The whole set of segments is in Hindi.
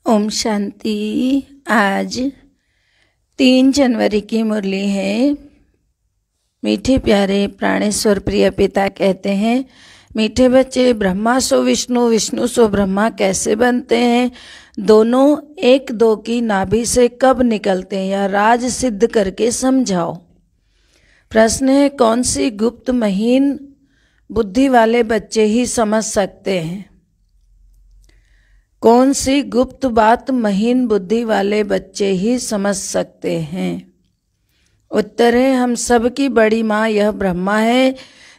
ओम शांति। आज 3 जनवरी की मुरली है। मीठे प्यारे प्राणेश्वर प्रिय पिता कहते हैं, मीठे बच्चे, ब्रह्मा सो विष्णु, विष्णु सो ब्रह्मा कैसे बनते हैं? दोनों एक दो की नाभि से कब निकलते हैं? यह राज सिद्ध करके समझाओ। प्रश्न है, कौन सी गुप्त महीन बुद्धि वाले बच्चे ही समझ सकते हैं? कौन सी गुप्त बात महीन बुद्धि वाले बच्चे ही समझ सकते हैं? उत्तर है, हम सब की बड़ी माँ यह ब्रह्मा है,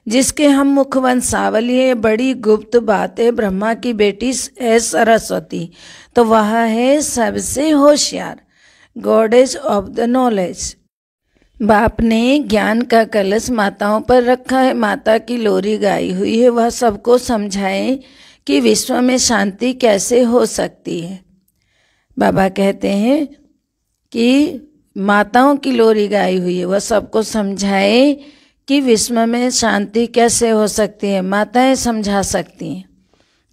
जिसके हम मुख वंशावली है। बड़ी गुप्त बात है। ब्रह्मा की बेटी है सरस्वती, तो वह है सबसे होशियार, गॉडेज ऑफ द नॉलेज। बाप ने ज्ञान का कलश माताओं पर रखा है, माता की लोरी गाई हुई है। वह सबको समझाए कि विश्व में शांति कैसे हो सकती है। बाबा कहते हैं कि माताओं की लोरी गाई हुई है, वह सबको समझाए कि विश्व में शांति कैसे हो सकती है। माताएं समझा सकती हैं।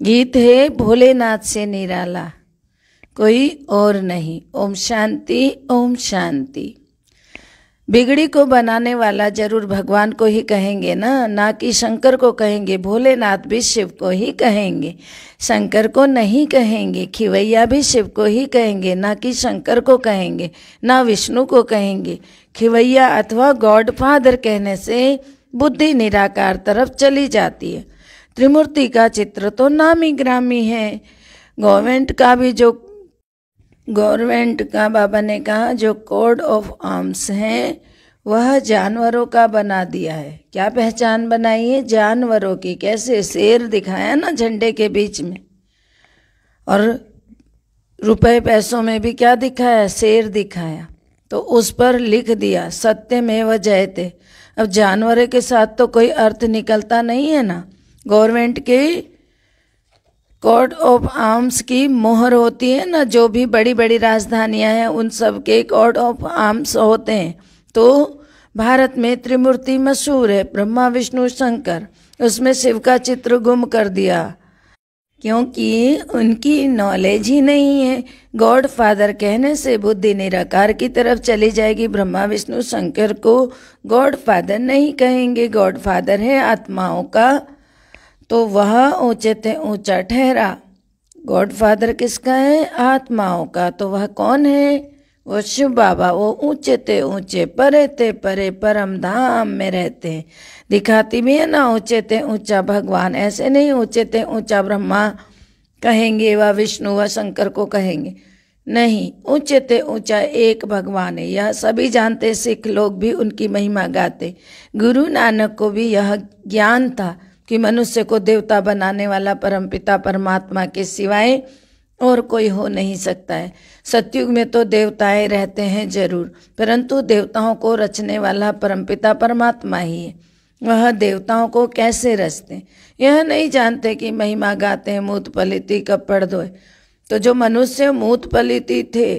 गीत है, भोलेनाथ से निराला कोई और नहीं। ओम शांति, ओम शांति। बिगड़ी को बनाने वाला जरूर भगवान को ही कहेंगे ना कि शंकर को कहेंगे। भोलेनाथ भी शिव को ही कहेंगे, शंकर को नहीं कहेंगे। खिवैया भी शिव को ही कहेंगे, ना कि शंकर को कहेंगे, ना विष्णु को कहेंगे। खिवैया अथवा गॉड फादर कहने से बुद्धि निराकार तरफ चली जाती है। त्रिमूर्ति का चित्र तो नामी ग्रामी है। गवर्नमेंट का बाबा ने कहा जो कोड ऑफ आर्म्स है वह जानवरों का बना दिया है। क्या पहचान बनाई है? जानवरों की। कैसे? शेर दिखाया ना झंडे के बीच में, और रुपए पैसों में भी क्या दिखाया? शेर दिखाया। तो उस पर लिख दिया सत्यमेव जयते। अब जानवरों के साथ तो कोई अर्थ निकलता नहीं है ना। गवर्नमेंट के कोड ऑफ आर्म्स की मोहर होती है ना, जो भी बड़ी बड़ी राजधानियां हैं उन सब के कोड ऑफ आर्म्स होते हैं। तो भारत में त्रिमूर्ति मशहूर है, ब्रह्मा विष्णु शंकर। उसमें शिव का चित्र गुम कर दिया, क्योंकि उनकी नॉलेज ही नहीं है। गॉड फादर कहने से बुद्धि निराकार की तरफ चली जाएगी। ब्रह्मा विष्णु शंकर को गॉड फादर नहीं कहेंगे। गॉड फादर है आत्माओं का, तो वह ऊंचे ते ऊंचा ठहरा। गॉड फादर किसका है? आत्माओं का। तो वह कौन है? वो शिव बाबा। वो ऊंचे ते ऊंचे, परे ते परे परम धाम में रहते हैं। दिखाती भी है ना ऊंचे ते ऊंचा भगवान। ऐसे नहीं ऊंचे ते ऊंचा ब्रह्मा कहेंगे व विष्णु व शंकर को कहेंगे, नहीं। ऊंचे ते ऊंचा एक भगवान है, यह सभी जानते। सिख लोग भी उनकी महिमा गाते। गुरु नानक को भी यह ज्ञान था कि मनुष्य को देवता बनाने वाला परमपिता परमात्मा के सिवाय और कोई हो नहीं सकता है। सतयुग में तो देवताएं रहते हैं जरूर, परंतु देवताओं को रचने वाला परमपिता परमात्मा ही है। वह देवताओं को कैसे रचते, यह नहीं जानते कि महिमा गाते हैं मूत पलिती कपड़ धोए। तो जो मनुष्य मूत पलिती थे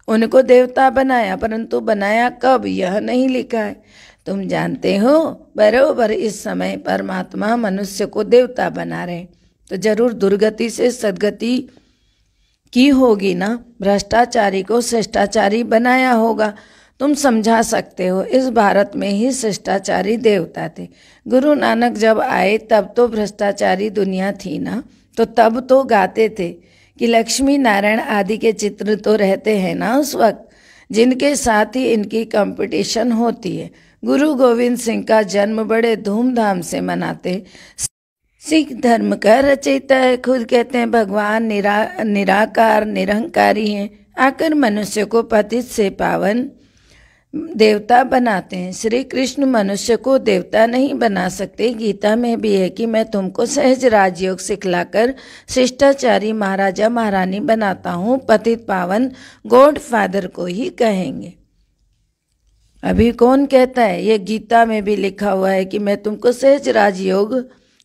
उनको देवता बनाया, परंतु बनाया कब यह नहीं लिखा है। तुम जानते हो बरोबर इस समय परमात्मा मनुष्य को देवता बना रहे, तो जरूर दुर्गति से सदगति की होगी ना। भ्रष्टाचारी को शिष्टाचारी बनाया होगा। तुम समझा सकते हो, इस भारत में ही शिष्टाचारी देवता थे। गुरु नानक जब आए तब तो भ्रष्टाचारी दुनिया थी ना, तो तब तो गाते थे कि लक्ष्मी नारायण आदि के चित्र तो रहते हैं ना उस वक्त, जिनके साथ ही इनकी कंपटीशन होती है। गुरु गोविंद सिंह का जन्म बड़े धूमधाम से मनाते। सिख धर्म का रचयिता है, खुद कहते हैं भगवान निराकार निरंकारी हैं। आकर मनुष्य को पतित से पावन देवता बनाते हैं। श्री कृष्ण मनुष्य को देवता नहीं बना सकते। गीता में भी है कि मैं तुमको सहज राजयोग सिखलाकर शिष्टाचारी महाराजा महारानी बनाता हूँ। पतित पावन गॉड फादर को ही कहेंगे। अभी कौन कहता है? ये गीता में भी लिखा हुआ है कि मैं तुमको सहज राजयोग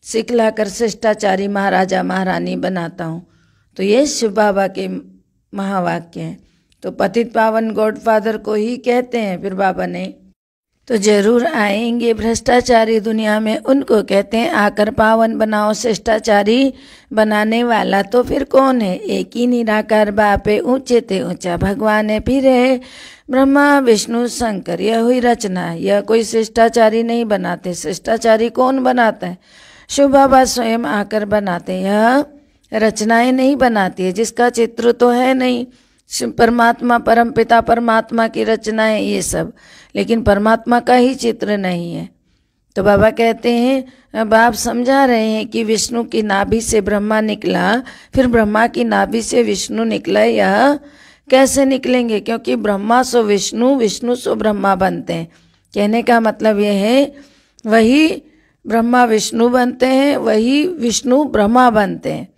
सिखलाकर शिष्टाचारी महाराजा महारानी बनाता हूँ। तो ये शिव बाबा के महावाक्य हैं। तो पतित पावन गॉड फादर को ही कहते हैं फिर बाबा ने। तो जरूर आएंगे भ्रष्टाचारी दुनिया में। उनको कहते हैं आकर पावन बनाओ शिष्टाचारी बनाने वाला तो फिर कौन है? एक ही निराकार बाप है, ऊंचे ते ऊंचा भगवान है, फिर है ब्रह्मा विष्णु शंकर। यह हुई रचना, यह कोई शिष्टाचारी नहीं बनाते। शिष्टाचारी कौन बनाता है? शिव बाबा स्वयं आकर बनाते हैं। यह रचनाएं नहीं बनाती है, जिसका चित्र तो है नहीं। परमात्मा परमपिता परमात्मा की रचनाएं ये सब, लेकिन परमात्मा का ही चित्र नहीं है। तो बाबा कहते हैं, अब आप समझा रहे हैं कि विष्णु की नाभि से ब्रह्मा निकला, फिर ब्रह्मा की नाभि से विष्णु निकला। यह कैसे निकलेंगे? क्योंकि ब्रह्मा सो विष्णु, विष्णु सो ब्रह्मा बनते हैं। कहने का मतलब यह है वही ब्रह्मा विष्णु बनते हैं, वही विष्णु ब्रह्मा बनते हैं।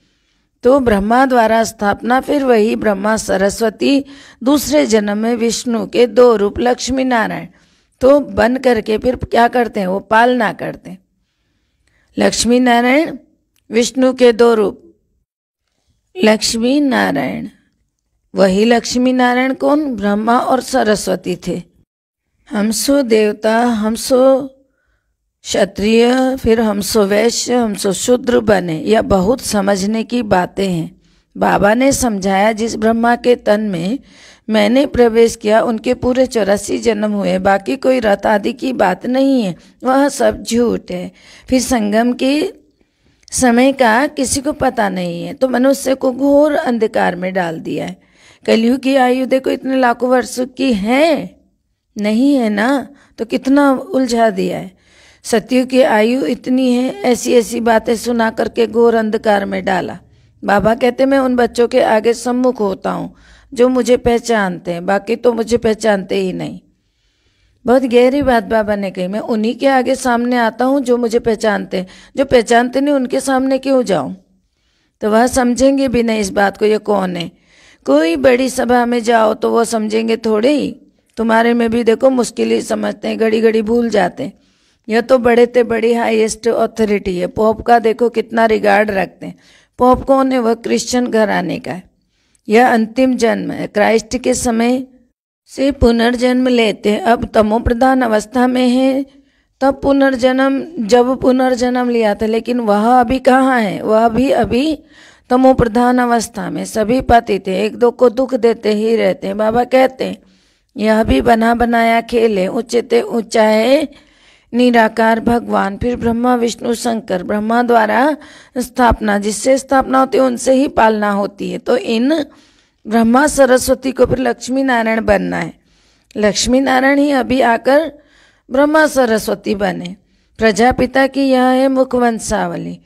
तो ब्रह्मा द्वारा स्थापना, फिर वही ब्रह्मा सरस्वती, दूसरे जन्म में विष्णु के दो रूप लक्ष्मी नारायण तो बन करके फिर क्या करते हैं? वो पालना करते हैं। लक्ष्मी नारायण विष्णु के दो रूप, लक्ष्मी नारायण। वही लक्ष्मी नारायण कौन? ब्रह्मा और सरस्वती थे। हम सो देवता, हम सो क्षत्रिय, फिर हम सो वैश्य, हम सो शूद्र बने। यह बहुत समझने की बातें हैं। बाबा ने समझाया, जिस ब्रह्मा के तन में मैंने प्रवेश किया उनके पूरे 84 जन्म हुए, बाकी कोई रथ आदि की बात नहीं है, वह सब झूठ है। फिर संगम के समय का किसी को पता नहीं है, तो मनुष्य को घोर अंधकार में डाल दिया है। कलयुग की आयु देखो इतने लाखों वर्षों की है नहीं है ना, तो कितना उलझा दिया है। सतयुग की आयु इतनी है, ऐसी ऐसी बातें सुना करके घोर अंधकार में डाला। बाबा कहते मैं उन बच्चों के आगे सम्मुख होता हूँ जो मुझे पहचानते हैं, बाकी तो मुझे पहचानते ही नहीं। बहुत गहरी बात बाबा ने कही। मैं उन्हीं के आगे सामने आता हूँ जो मुझे पहचानते हैं, जो पहचानते नहीं उनके सामने क्यों जाऊँ? तो वह समझेंगे भी नहीं इस बात को, ये कौन है। कोई बड़ी सभा में जाओ तो वो समझेंगे थोड़े ही। तुम्हारे में भी देखो मुश्किल ही समझते हैं, घड़ी घड़ी भूल जाते हैं। यह तो बड़े ते बड़ी हाईएस्ट अथॉरिटी है। पोप का देखो कितना रिगार्ड रखते हैं। पोप कौन है? वह क्रिश्चियन घराने का है। यह अंतिम जन्म है, क्राइस्ट के समय से पुनर्जन्म लेते हैं। अब तमो प्रधान अवस्था में है, तब पुनर्जन्म, जब पुनर्जन्म लिया था, लेकिन वह अभी कहाँ है? वह भी अभी तमो प्रधान अवस्था में। सभी पतित थे, एक दो को दुख देते ही रहते हैं। बाबा कहते हैं यह भी बना बनाया खेल है। ऊंचे ते ऊंचा है निराकार भगवान, फिर ब्रह्मा विष्णु शंकर। ब्रह्मा द्वारा स्थापना, जिससे स्थापना होती है उनसे ही पालना होती है। तो इन ब्रह्मा सरस्वती को फिर लक्ष्मी नारायण बनना है। लक्ष्मी नारायण ही अभी आकर ब्रह्मा सरस्वती बने। प्रजापिता की यह है मुखवंशावली।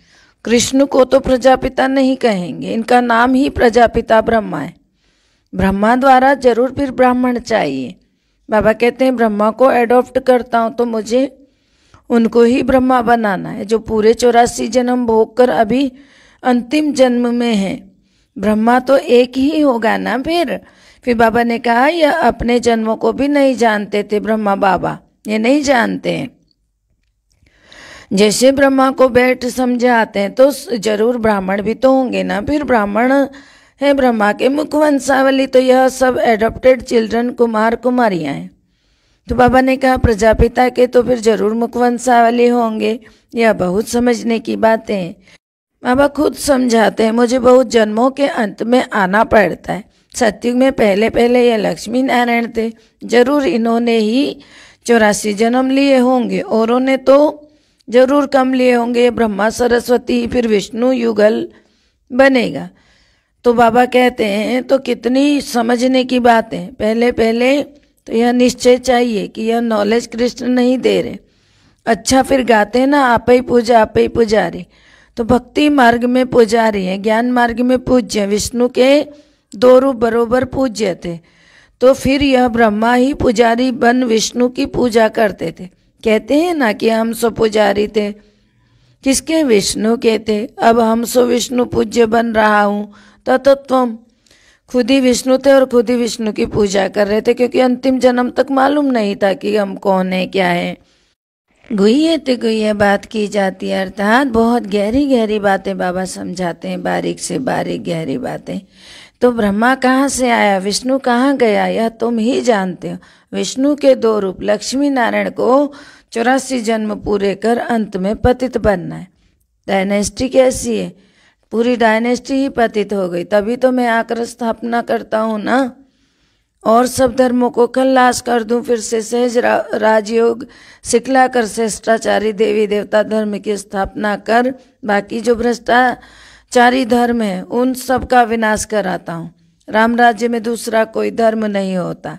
कृष्ण को तो प्रजापिता नहीं कहेंगे, इनका नाम ही प्रजापिता ब्रह्मा है। ब्रह्मा द्वारा जरूर फिर ब्राह्मण चाहिए। बाबा कहते हैं ब्रह्मा को एडॉप्ट करता हूँ तो मुझे उनको ही ब्रह्मा बनाना है, जो पूरे 84 जन्म भोग कर अभी अंतिम जन्म में है। ब्रह्मा तो एक ही होगा ना। फिर बाबा ने कहा यह अपने जन्मों को भी नहीं जानते थे। ब्रह्मा बाबा ये नहीं जानते हैं। जैसे ब्रह्मा को बैठ समझाते हैं तो जरूर ब्राह्मण भी तो होंगे ना। फिर ब्राह्मण है ब्रह्मा के मुखवंशावली, तो यह सब एडॉप्टेड चिल्ड्रन कुमार कुमारियां हैं। तो बाबा ने कहा प्रजापिता के तो फिर जरूर मुखवंशावली होंगे। यह बहुत समझने की बातें हैं। बाबा खुद समझाते हैं मुझे बहुत जन्मों के अंत में आना पड़ता है। सतयुग में पहले पहले यह लक्ष्मी नारायण थे, जरूर इन्होंने ही 84 जन्म लिए होंगे, औरों ने तो जरूर कम लिए होंगे। ब्रह्मा सरस्वती फिर विष्णु युगल बनेगा। तो बाबा कहते हैं तो कितनी समझने की बात है। पहले पहले तो यह निश्चय चाहिए कि यह नॉलेज कृष्ण नहीं दे रहे। अच्छा फिर गाते हैं ना आप ही पूजा आप ही पुजारी। तो भक्ति मार्ग में पुजारी है, ज्ञान मार्ग में पूज्य। विष्णु के दो रूप बरोबर पूज्य थे, तो फिर यह ब्रह्मा ही पुजारी बन विष्णु की पूजा करते थे। कहते हैं ना कि हम सो पुजारी थे, किसके? विष्णु के थे। अब हम सो विष्णु पूज्य बन रहा हूँ। तत्वम खुद ही विष्णु थे और खुद ही विष्णु की पूजा कर रहे थे, क्योंकि अंतिम जन्म तक मालूम नहीं था कि हम कौन है क्या है। गुह्य ते गुह्य बात की जाती है, अर्थात बहुत गहरी गहरी बातें बाबा समझाते हैं, बारीक से बारीक गहरी बातें। तो ब्रह्मा कहाँ से आया, विष्णु कहाँ गया, यह तुम ही जानते हो। विष्णु के 2 रूप, लक्ष्मी नारायण को 84 जन्म पूरे कर अंत में पतित बनना है। डायनेस्टी कैसी है, पूरी डायनेस्टी ही पतित हो गई, तभी तो मैं आकर स्थापना करता हूँ ना, और सब धर्मों को खल्लास कर दूं, फिर से सहज राजयोग सिखला कर श्रेष्ठाचारी देवी देवता धर्म की स्थापना कर बाकी जो भ्रष्टाचारी धर्म है उन सब का विनाश कराता हूँ। राम राज्य में दूसरा कोई धर्म नहीं होता।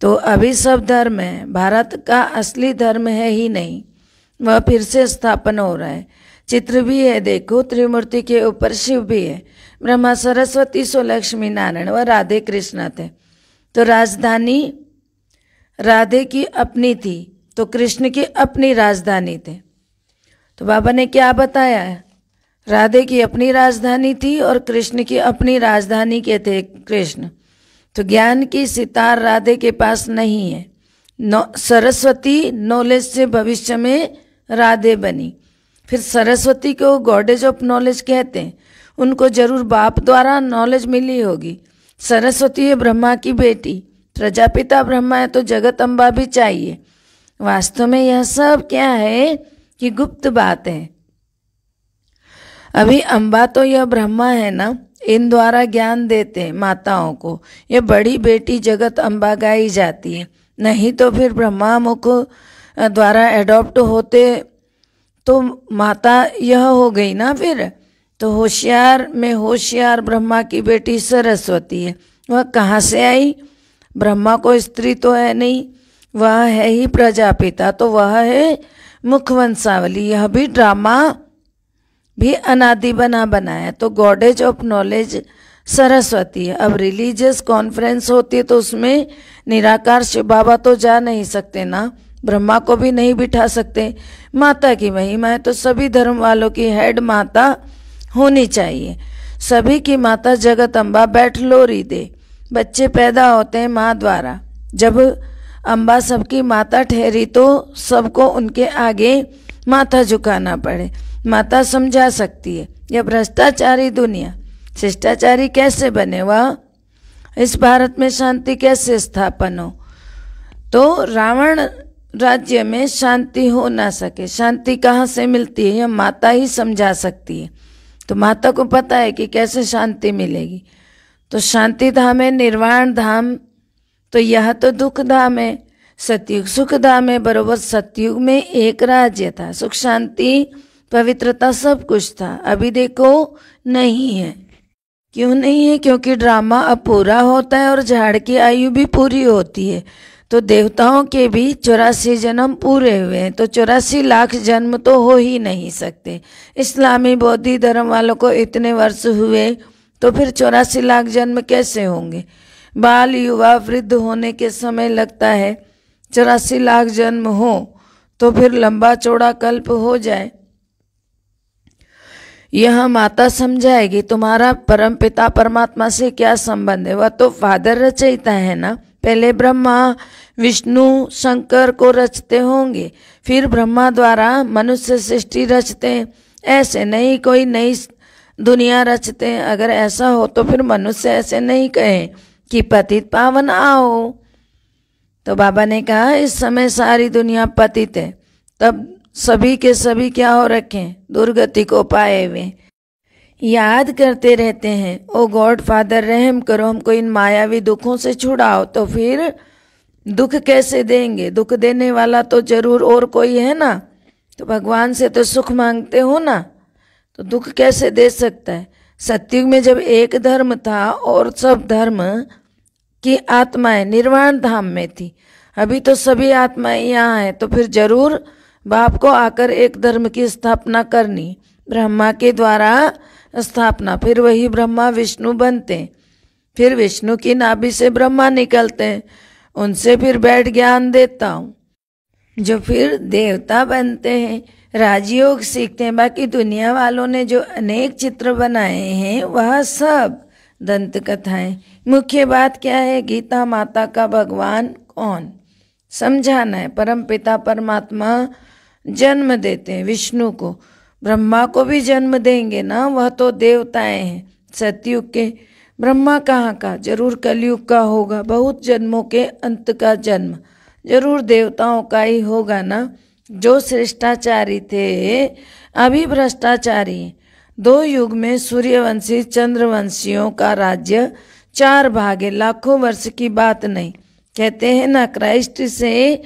तो अभी सब धर्म है, भारत का असली धर्म है ही नहीं, वह फिर से स्थापन हो रहा है। चित्र भी है, देखो त्रिमूर्ति के ऊपर शिव भी है, ब्रह्मा सरस्वती सो लक्ष्मी नारायण व राधे कृष्ण थे। तो राजधानी राधे की अपनी थी, तो कृष्ण की अपनी राजधानी थे। तो बाबा ने क्या बताया है, राधे की अपनी राजधानी थी और कृष्ण की अपनी राजधानी के थे कृष्ण। तो ज्ञान की सितार राधे के पास नहीं है। सरस्वती नॉलेज से भविष्य में राधे बनी। फिर सरस्वती को गॉडेज ऑफ नॉलेज कहते हैं, उनको जरूर बाप द्वारा नॉलेज मिली होगी। सरस्वती है ब्रह्मा की बेटी, प्रजापिता ब्रह्मा है तो जगत अम्बा भी चाहिए। वास्तव में यह सब क्या है कि गुप्त बात है। अभी अम्बा तो यह ब्रह्मा है ना, इन द्वारा ज्ञान देते हैं माताओं को, यह बड़ी बेटी जगत अम्बा गाई जाती है। नहीं तो फिर ब्रह्मा मुख द्वारा एडॉप्ट होते तो माता यह हो गई ना। फिर तो होशियार में होशियार ब्रह्मा की बेटी सरस्वती है, वह कहाँ से आई, ब्रह्मा को स्त्री तो है नहीं, वह है ही प्रजापिता, तो वह है मुखवंशावली। यह भी ड्रामा भी अनादि बना बनाया। तो गॉडेज ऑफ नॉलेज सरस्वती है। अब रिलीजियस कॉन्फ्रेंस होती है तो उसमें निराकार शिव बाबा तो जा नहीं सकते ना, ब्रह्मा को भी नहीं बिठा सकते। माता की महिमा है तो सभी धर्म वालों की हेड माता होनी चाहिए। सभी की माता जगत अम्बा बैठ लोरी दे। बच्चे पैदा होते हैं माँ द्वारा, जब अम्बा सबकी माता ठहरी तो सबको उनके आगे माथा झुकाना पड़े। माता समझा सकती है। यह भ्रष्टाचारी दुनिया शिष्टाचारी कैसे बने, वह इस भारत में शांति कैसे स्थापन हो। तो रावण राज्य में शांति हो ना सके, शांति कहाँ से मिलती है, यह माता ही समझा सकती है। तो माता को पता है कि कैसे शांति मिलेगी। तो शांति धाम है, निर्वाण धाम, तो यह तो दुख धाम है। सतयुग सुख धाम है, बरोबर सतयुग में एक राज्य था, सुख शांति पवित्रता सब कुछ था। अभी देखो नहीं है। क्यों नहीं है, क्योंकि ड्रामा अब पूरा होता है और झाड़ की आयु भी पूरी होती है। तो देवताओं के भी 84 जन्म पूरे हुए हैं, तो 84 लाख जन्म तो हो ही नहीं सकते। इस्लामी बौद्धी धर्म वालों को इतने वर्ष हुए तो फिर 84 लाख जन्म कैसे होंगे। बाल युवा वृद्ध होने के समय लगता है, 84 लाख जन्म हो तो फिर लंबा चौड़ा कल्प हो जाए। यह माता समझाएगी तुम्हारा परम पिता परमात्मा से क्या संबंध है। वह तो फादर रचयिता है ना, पहले ब्रह्मा विष्णु शंकर को रचते होंगे, फिर ब्रह्मा द्वारा मनुष्य सृष्टि रचते हैं। ऐसे नहीं कोई नई दुनिया रचते हैं। अगर ऐसा हो तो फिर मनुष्य ऐसे नहीं कहें कि पतित पावन आओ। तो बाबा ने कहा इस समय सारी दुनिया पतित है, तब सभी के सभी क्या हो रखे, दुर्गति को पाए हुए याद करते रहते हैं, ओ गॉड फादर रहम करो हमको इन मायावी दुखों से छुड़ाओ। तो फिर दुख कैसे देंगे, दुख देने वाला तो जरूर और कोई है ना। तो भगवान से तो सुख मांगते हो ना, तो दुख कैसे दे सकता है। सतयुग में जब एक धर्म था और सब धर्म की आत्माएं निर्वाण धाम में थी, अभी तो सभी आत्माएं यहाँ हैं, तो फिर जरूर बाप को आकर एक धर्म की स्थापना करनी, ब्रह्मा के द्वारा स्थापना, फिर वही ब्रह्मा विष्णु बनते, फिर विष्णु की नाभि से ब्रह्मा निकलते हैं, उनसे फिर बैठ ज्ञान देता हूँ, जो फिर देवता बनते हैं, राजयोग सीखते हैं। बाकी दुनिया वालों ने जो अनेक चित्र बनाए हैं वह सब दंत कथाएं। मुख्य बात क्या है, गीता माता का भगवान कौन, समझाना है। परम पिता परमात्मा जन्म देते हैं विष्णु को, ब्रह्मा को भी जन्म देंगे ना, वह तो देवताएं हैं सतयुग के। ब्रह्मा कहाँ का, जरूर कलयुग का होगा, बहुत जन्मों के अंत का जन्म जरूर देवताओं का ही होगा ना। जो श्रेष्ठाचारी थे अभी भ्रष्टाचारी हैं। 2 युग में सूर्यवंशी चंद्रवंशियों का राज्य 4 भागे, लाखों वर्ष की बात नहीं। कहते हैं ना, क्राइस्ट से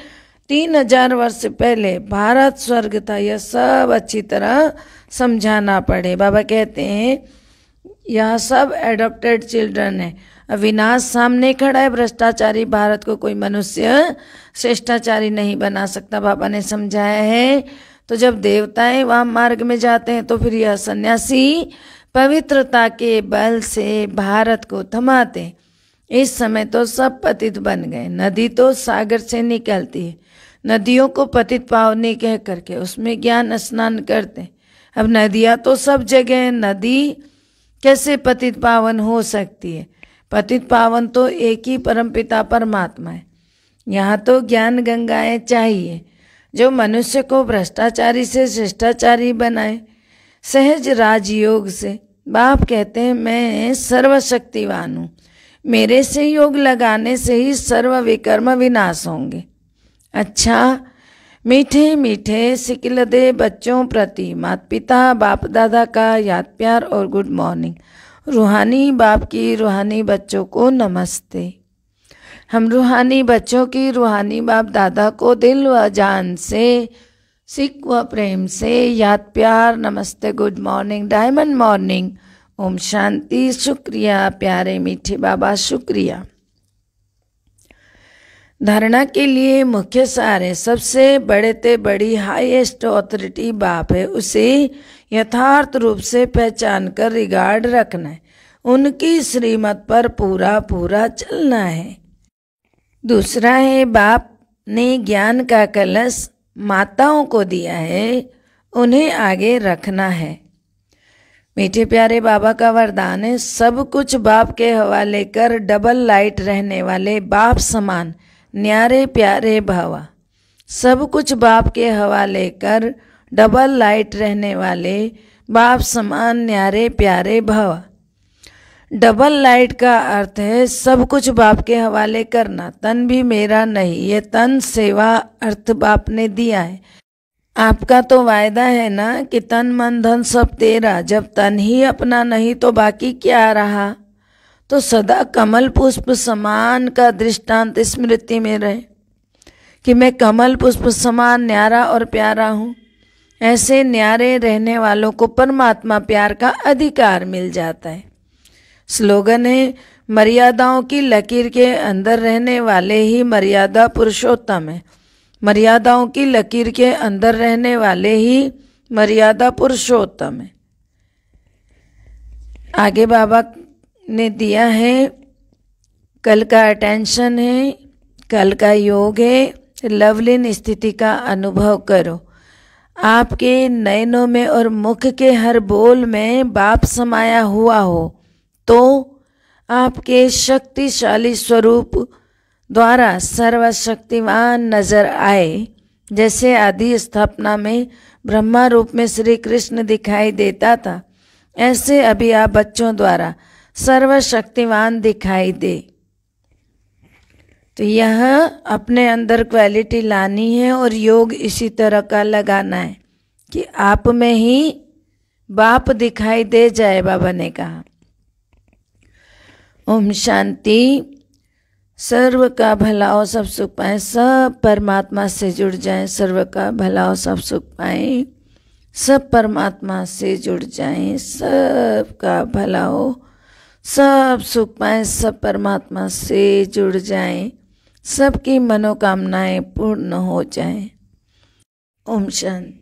3000 वर्ष पहले भारत स्वर्ग था। यह सब अच्छी तरह समझाना पड़े। बाबा कहते हैं यह सब एडॉप्टेड चिल्ड्रन है। विनाश सामने खड़ा है, भ्रष्टाचारी भारत को कोई मनुष्य श्रेष्ठाचारी नहीं बना सकता। बाबा ने समझाया है। तो जब देवताएं वहाँ मार्ग में जाते हैं तो फिर यह सन्यासी पवित्रता के बल से भारत को थमाते। इस समय तो सब पतित बन गए। नदी तो सागर से निकलती है, नदियों को पतित पावनी कह करके उसमें ज्ञान स्नान करते। अब नदियाँ तो सब जगह है, नदी कैसे पतित पावन हो सकती है? पतित पावन तो एक ही परमपिता परमात्मा है। यहाँ तो ज्ञान गंगाएं चाहिए जो मनुष्य को भ्रष्टाचारी से शिष्टाचारी बनाए, सहज राजयोग से। बाप कहते हैं मैं सर्वशक्तिवान हूँ, मेरे से योग लगाने से ही सर्व विकर्म विनाश होंगे। अच्छा, मीठे मीठे सिकिलदे बच्चों प्रति माता पिता बाप दादा का याद प्यार और गुड मॉर्निंग। रूहानी बाप की रूहानी बच्चों को नमस्ते। हम रूहानी बच्चों की रूहानी बाप दादा को दिल व जान से सिख व प्रेम से याद प्यार नमस्ते, good morning, diamond morning, Om Shanti. शुक्रिया प्यारे मीठे बाबा, शुक्रिया। धारणा के लिए मुख्य सार है, सबसे बड़े ते बड़ी हाईएस्ट ऑथोरिटी बाप है, उसे यथार्थ रूप से पहचान कर रिगार्ड रखना है, उनकी श्रीमत पर पूरा पूरा चलना है। दूसरा है, बाप ने ज्ञान का कलश माताओं को दिया है, उन्हें आगे रखना है। मीठे प्यारे बाबा का वरदान है, सब कुछ बाप के हवाले कर डबल लाइट रहने वाले बाप समान न्यारे प्यारे भावा। सब कुछ बाप के हवाले कर डबल लाइट रहने वाले बाप समान न्यारे प्यारे भावा। डबल लाइट का अर्थ है सब कुछ बाप के हवाले करना। तन भी मेरा नहीं, ये तन सेवा अर्थ बाप ने दिया है। आपका तो वायदा है ना कि तन मन धन सब तेरा। जब तन ही अपना नहीं तो बाकी क्या रहा? तो सदा कमल पुष्प समान का दृष्टांत स्मृति में रहे कि मैं कमल पुष्प समान न्यारा और प्यारा हूँ। ऐसे न्यारे रहने वालों को परमात्मा प्यार का अधिकार मिल जाता है। स्लोगन है, मर्यादाओं की लकीर के अंदर रहने वाले ही मर्यादा पुरुषोत्तम है। मर्यादाओं की लकीर के अंदर रहने वाले ही मर्यादा पुरुषोत्तम है। आगे बाबा ने दिया है, कल का अटेंशन है, कल का योग है, लवलीन स्थिति का अनुभव करो। आपके नयनों में और मुख के हर बोल में बाप समाया हुआ हो तो आपके शक्तिशाली स्वरूप द्वारा सर्वशक्तिवान नजर आए। जैसे आदि स्थापना में ब्रह्मा रूप में श्री कृष्ण दिखाई देता था, ऐसे अभी आप बच्चों द्वारा सर्वशक्तिवान दिखाई दे। तो यह अपने अंदर क्वालिटी लानी है और योग इसी तरह का लगाना है कि आप में ही बाप दिखाई दे जाए। बाबा ने कहा ओम शांति। सर्व का भला हो, सब सुख पाए, सब परमात्मा से जुड़ जाएं। सर्व का भला हो, सब सुख पाए, सब परमात्मा से जुड़ जाएं। सब का भला हो, सब सुख पाएं, सब परमात्मा से जुड़ जाएं। सबकी मनोकामनाएं पूर्ण हो जाएं। ओम शांति।